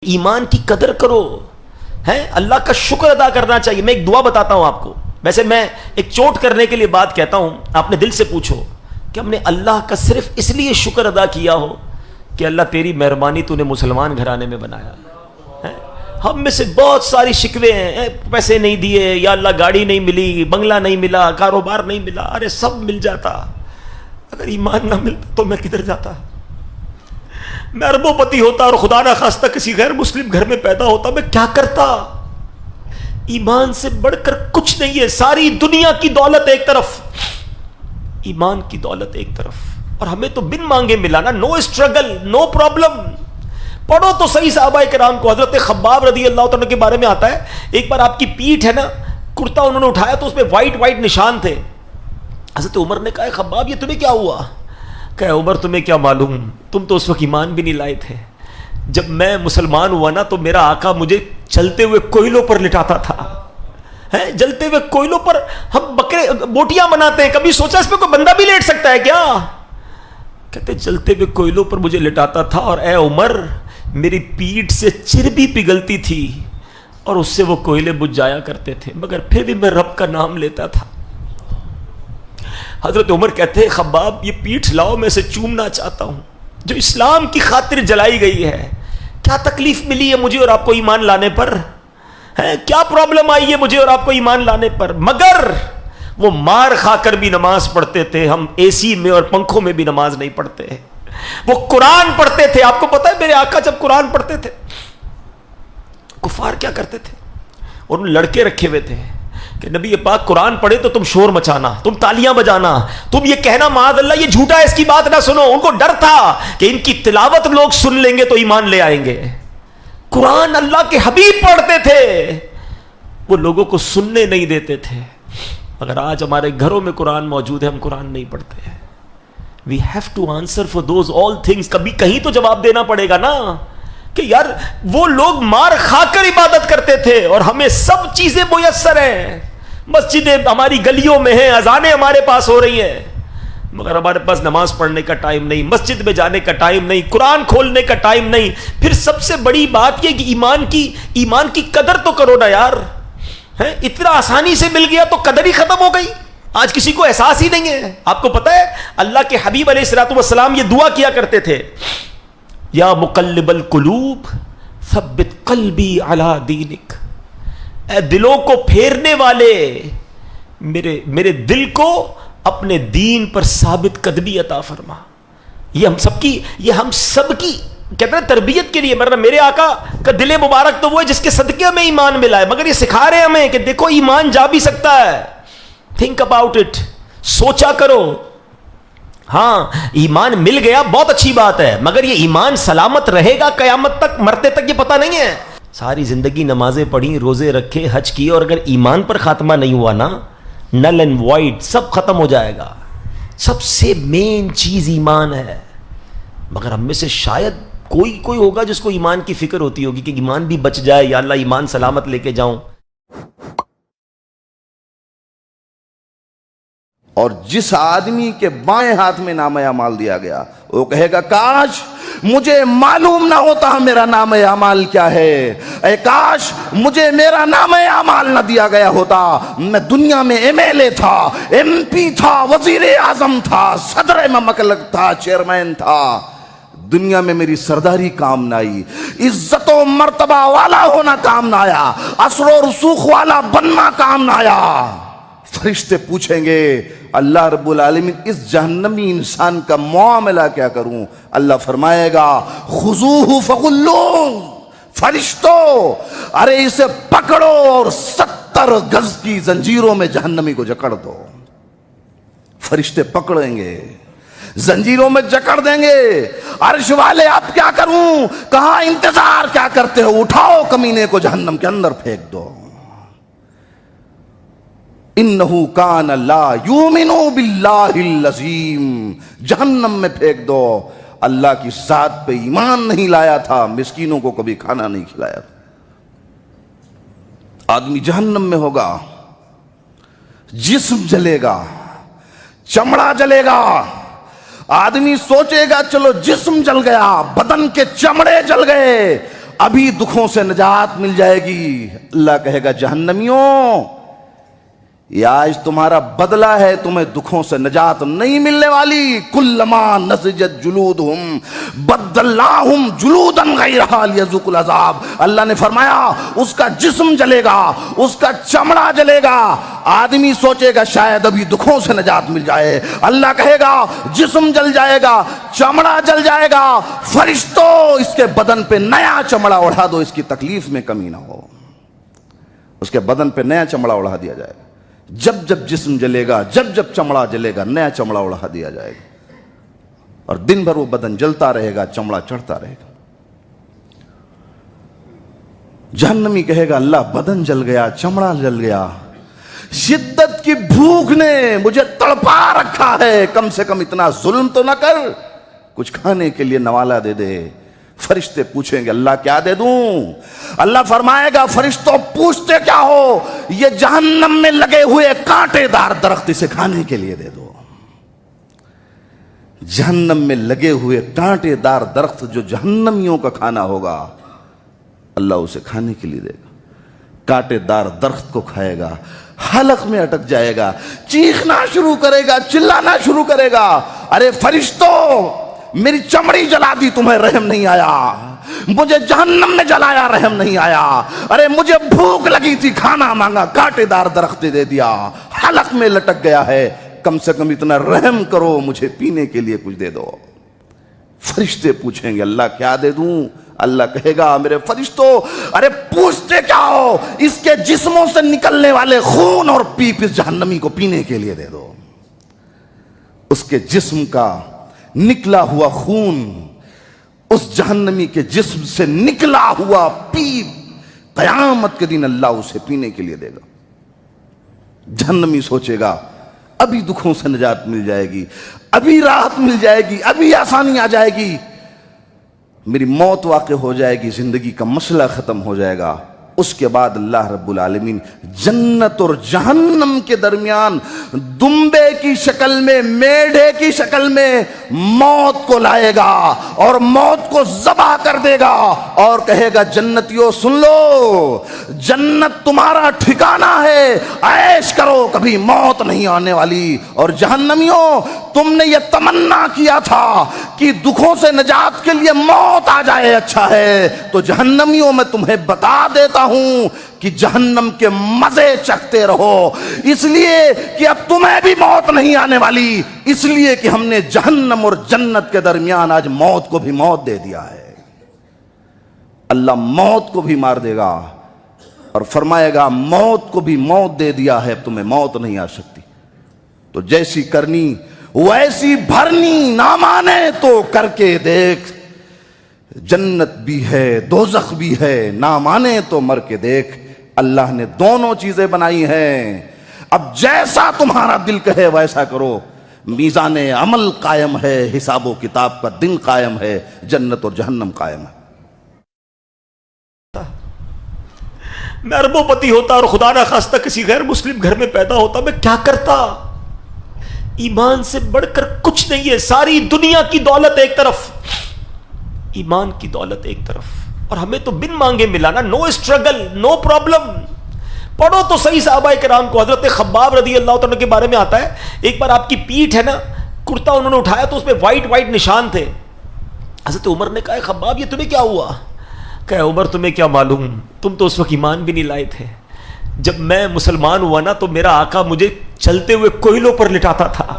ایمان کی قدر کرو، ہیں اللہ کا شکر ادا کرنا چاہیے. میں ایک دعا بتاتا ہوں آپ کو، ویسے میں ایک چوٹ کرنے کے لیے بات کہتا ہوں، آپ نے دل سے پوچھو کہ ہم نے اللہ کا صرف اس لیے شکر ادا کیا ہو کہ اللہ تیری مہربانی تو نے مسلمان گھرانے میں بنایا. ہم میں سے بہت ساری شکوے ہیں، پیسے نہیں دیے، یا اللہ گاڑی نہیں ملی، بنگلہ نہیں ملا، کاروبار نہیں ملا. ارے سب مل جاتا، اگر ایمان نہ ملتا تو میں کدھر جاتا؟ میں اربوں پتی ہوتا اور خدا نہ خواستہ کسی غیر مسلم گھر میں پیدا ہوتا، میں کیا کرتا؟ ایمان سے بڑھ کر کچھ نہیں ہے. ساری دنیا کی دولت ایک طرف، ایمان کی دولت ایک طرف. اور ہمیں تو بن مانگے ملا نا، نو اسٹرگل، نو پرابلم. پڑھو تو صحیح صحابہ کرام کو. حضرت خباب رضی اللہ تعالیٰ کے بارے میں آتا ہے، ایک بار آپ کی پیٹھ ہے نا، کرتا انہوں نے اٹھایا تو اس پہ وائٹ نشان تھے. حضرت عمر نے کہا خباب یہ تمہیں کیا ہوا؟ کہ عمر تمہیں کیا معلوم، تم تو اس وقت ایمان بھی نہیں لائے تھے. جب میں مسلمان ہوا نا تو میرا آقا مجھے چلتے ہوئے کوئلوں پر لٹاتا تھا. جلتے ہوئے کوئلوں پر ہم بکرے بوٹیاں بناتے ہیں، کبھی سوچا اس پہ کوئی بندہ بھی لیٹ سکتا ہے کیا؟ کہتے جلتے ہوئے کوئلوں پر مجھے لٹاتا تھا، اور اے عمر میری پیٹھ سے چربی پگھلتی تھی اور اس سے وہ کوئلے بجھ جایا کرتے تھے، مگر پھر بھی میں رب کا نام لیتا تھا. حضرت عمر کہتے ہیں خباب یہ پیٹھ لاؤ، میں اسے چومنا چاہتا ہوں جو اسلام کی خاطر جلائی گئی ہے. کیا تکلیف ملی ہے مجھے اور آپ کو ایمان لانے پر؟ کیا پرابلم آئی ہے مجھے اور آپ کو ایمان لانے پر؟ مگر وہ مار کھا کر بھی نماز پڑھتے تھے، ہم اے سی میں اور پنکھوں میں بھی نماز نہیں پڑھتے. وہ قرآن پڑھتے تھے. آپ کو پتا ہے میرے آقا جب قرآن پڑھتے تھے کفار کیا کرتے تھے؟ اور ان لڑکے رکھے ہوئے تھے کہ نبی پاک قرآن پڑھے تو تم شور مچانا، تم تالیاں بجانا، تم یہ کہنا معاذ اللہ یہ جھوٹا ہے، اس کی بات نہ سنو. ان کو ڈر تھا کہ ان کی تلاوت لوگ سن لیں گے تو ایمان لے آئیں گے. قرآن اللہ کے حبیب پڑھتے تھے، وہ لوگوں کو سننے نہیں دیتے تھے. اگر آج ہمارے گھروں میں قرآن موجود ہے، ہم قرآن نہیں پڑھتے. We have to answer for those all things. کبھی کہیں تو جواب دینا پڑے گا نا کہ یار وہ لوگ مار کھا کر عبادت کرتے تھے اور ہمیں سب چیزیں میسر ہیں. مسجدیں ہماری گلیوں میں ہیں، اذانیں ہمارے پاس ہو رہی ہیں، مگر ہمارے پاس نماز پڑھنے کا ٹائم نہیں، مسجد میں جانے کا ٹائم نہیں، قرآن کھولنے کا ٹائم نہیں. پھر سب سے بڑی بات یہ کہ ایمان کی قدر تو کرو نا یار. اتنا آسانی سے مل گیا تو قدر ہی ختم ہو گئی. آج کسی کو احساس ہی نہیں ہے. آپ کو پتا ہے اللہ کے حبیب علیہ الصلوۃ والسلام یہ دعا کیا کرتے تھے، یا مقلب القلوب ثبت قلبی علی دینک. اے دلوں کو پھیرنے والے، میرے دل کو اپنے دین پر ثابت قدمی عطا فرما. یہ ہم سب کی کہتے ہیں تربیت کے لیے. مطلب میرے آقا کا دل مبارک تو وہ ہے جس کے صدقے میں ایمان ملا ہے، مگر یہ سکھا رہے ہیں ہمیں کہ دیکھو ایمان جا بھی سکتا ہے. تھنک اباؤٹ اٹ، سوچا کرو. ہاں ایمان مل گیا بہت اچھی بات ہے، مگر یہ ایمان سلامت رہے گا قیامت تک، مرتے تک یہ پتہ نہیں ہے. ساری زندگی نمازیں پڑھی، روزے رکھے، حج کیے، اور اگر ایمان پر خاتمہ نہیں ہوا نا، نل اینڈ وائڈ سب ختم ہو جائے گا. سب سے مین چیز ایمان ہے. مگر ہم میں سے شاید کوئی ہوگا جس کو ایمان کی فکر ہوتی ہوگی کہ ایمان بھی بچ جائے، یا اللہ ایمان سلامت لے کے جاؤں. اور جس آدمی کے بائیں ہاتھ میں نامہ اعمال دیا گیا وہ کہے گا کاش مجھے معلوم نہ ہوتا میرا نامہ اعمال کیا ہے، اے کاش مجھے میرا نامہ اعمال نہ دیا گیا ہوتا. میں دنیا میں ایم ایل اے تھا، ایم پی تھا، وزیر اعظم تھا، صدر مملکت تھا، چیئرمین تھا، دنیا میں میری سرداری کام نہ آئی، عزت و مرتبہ والا ہونا کام نہ آیا، اثر و رسوخ والا بننا کام نہ آیا. فرشتے پوچھیں گے اللہ رب العالمین اس جہنمی انسان کا معاملہ کیا کروں؟ اللہ فرمائے گا خذوہ فغلوہ، فرشتوں ارے اسے پکڑو اور 70 گز کی زنجیروں میں جہنمی کو جکڑ دو. فرشتے پکڑیں گے، زنجیروں میں جکڑ دیں گے. عرش والے اب کیا کروں؟ کہاں انتظار کیا کرتے ہو؟ اٹھاؤ کمینے کو جہنم کے اندر پھینک دو. انہو کان لا یؤمن باللہ العظیم، جہنم میں پھینک دو. اللہ کی ذات پہ ایمان نہیں لایا تھا، مسکینوں کو کبھی کھانا نہیں کھلایا. آدمی جہنم میں ہوگا، جسم جلے گا، چمڑا جلے گا. آدمی سوچے گا چلو جسم جل گیا، بدن کے چمڑے جل گئے، ابھی دکھوں سے نجات مل جائے گی۔ اللہ کہے گا جہنمیوں، یہ آج تمہارا بدلہ ہے، تمہیں دکھوں سے نجات نہیں ملنے والی۔ کلما نضجت جلودہم بدلناہم جلودا غیرہا لیذوقوا العذاب۔ اللہ نے فرمایا اس کا جسم جلے گا، اس کا چمڑا جلے گا۔ آدمی سوچے گا شاید ابھی دکھوں سے نجات مل جائے، اللہ کہے گا جسم جل جائے گا، چمڑا جل جائے گا، فرشتوں اس کے بدن پہ نیا چمڑا اڑا دو، اس کی تکلیف میں کمی نہ ہو۔ اس کے بدن پہ نیا چمڑا اڑا دیا جائے گا۔ جب جب جسم جلے گا، جب جب چمڑا جلے گا، نیا چمڑا اڑا دیا جائے گا، اور دن بھر وہ بدن جلتا رہے گا، چمڑا چڑھتا رہے گا۔ جہنمی کہے گا اللہ بدن جل گیا، چمڑا جل گیا، شدت کی بھوک نے مجھے تڑپا رکھا ہے، کم سے کم اتنا ظلم تو نہ کر، کچھ کھانے کے لیے نوالا دے دے۔ فرشتے پوچھیں گے اللہ کیا دے دوں؟ اللہ فرمائے گا فرشتوں پوچھتے کیا ہو، یہ جہنم میں لگے ہوئے کانٹے دار درخت اسے کھانے کے لیے دے دو۔ جہنم میں لگے ہوئے کانٹے دار درخت جو جہنمیوں کا کھانا ہوگا، اللہ اسے کھانے کے لیے دے گا۔ کانٹے دار درخت کو کھائے گا، حلق میں اٹک جائے گا، چیخنا شروع کرے گا، چلانا شروع کرے گا، ارے فرشتوں میری چمڑی جلا دی، تمہیں رحم نہیں آیا، مجھے جہنم میں جلایا، رحم نہیں آیا، ارے مجھے بھوک لگی تھی، کھانا مانگا، کانٹے دار درخت دے دیا، حلق میں لٹک گیا ہے، کم سے کم اتنا رحم کرو، مجھے پینے کے لیے کچھ دے دو۔ فرشتے پوچھیں گے اللہ کیا دے دوں؟ اللہ کہے گا میرے فرشتوں ارے پوچھتے کیا ہو، اس کے جسموں سے نکلنے والے خون اور پیپ اس جہنمی کو پینے کے لیے دے دو۔ اس کے جسم کا نکلا ہوا خون، اس جہنمی کے جسم سے نکلا ہوا پیپ قیامت کے دن اللہ اسے پینے کے لیے دے گا۔ جہنمی سوچے گا ابھی دکھوں سے نجات مل جائے گی، ابھی راحت مل جائے گی، ابھی آسانی آ جائے گی، میری موت واقع ہو جائے گی، زندگی کا مسئلہ ختم ہو جائے گا۔ اس کے بعد اللہ رب العالمین جنت اور جہنم کے درمیان دمبے کی شکل میں، میڑھے کی شکل میں موت کو لائے گا اور موت کو ذبح کر دے گا اور کہے گا جنتیوں سن لو، جنت تمہارا ٹھکانہ ہے، عیش کرو، کبھی موت نہیں آنے والی، اور جہنمیوں تم نے یہ تمنا کیا تھا کہ دکھوں سے نجات کے لیے موت آ جائے اچھا ہے، تو جہنمیوں میں تمہیں بتا دیتا ہوں کہ جہنم کے مزے چکھتے رہو، اس لیے کہ اب تمہیں بھی موت نہیں آنے والی، اس لیے کہ ہم نے جہنم اور جنت کے درمیان آج موت کو بھی موت دے دیا ہے۔ اللہ موت کو بھی مار دے گا اور فرمائے گا موت کو بھی موت دے دیا ہے، اب تمہیں موت نہیں آ سکتی، تو جیسی کرنی ویسی بھرنی، نہ مانے تو کر کے دیکھ، جنت بھی ہے دوزخ بھی ہے، نہ مانے تو مر کے دیکھ۔ اللہ نے دونوں چیزیں بنائی ہیں، اب جیسا تمہارا دل کہے ویسا کرو، میزان عمل قائم ہے، حساب و کتاب کا دن قائم ہے، جنت اور جہنم قائم ہے۔ میں اربوں پتی ہوتا اور خدا نہ خواستہ کسی غیر مسلم گھر میں پیدا ہوتا، میں کیا کرتا؟ ایمان سے بڑھ کر کچھ نہیں ہے، ساری دنیا کی دولت ایک طرف، ایمان کی دولت ایک طرف، اور ہمیں تو بن مانگے ملا نا، نو اسٹرگل، نو پرابلم۔ پڑھو تو صحیح صحابہ کرام کو۔ حضرت خباب رضی اللہ تعالیٰ کے بارے میں آتا ہے، ایک بار آپ کی پیٹھ ہے نا، کرتا انہوں نے اٹھایا تو اس پہ وائٹ وائٹ نشان تھے۔ حضرت عمر نے کہا خباب یہ تمہیں کیا ہوا؟ کہا عمر تمہیں کیا معلوم، تم تو اس وقت ایمان بھی نہیں لائے تھے، جب میں مسلمان ہوا نا تو میرا آقا مجھے چلتے ہوئے کوئلوں پر لٹاتا تھا۔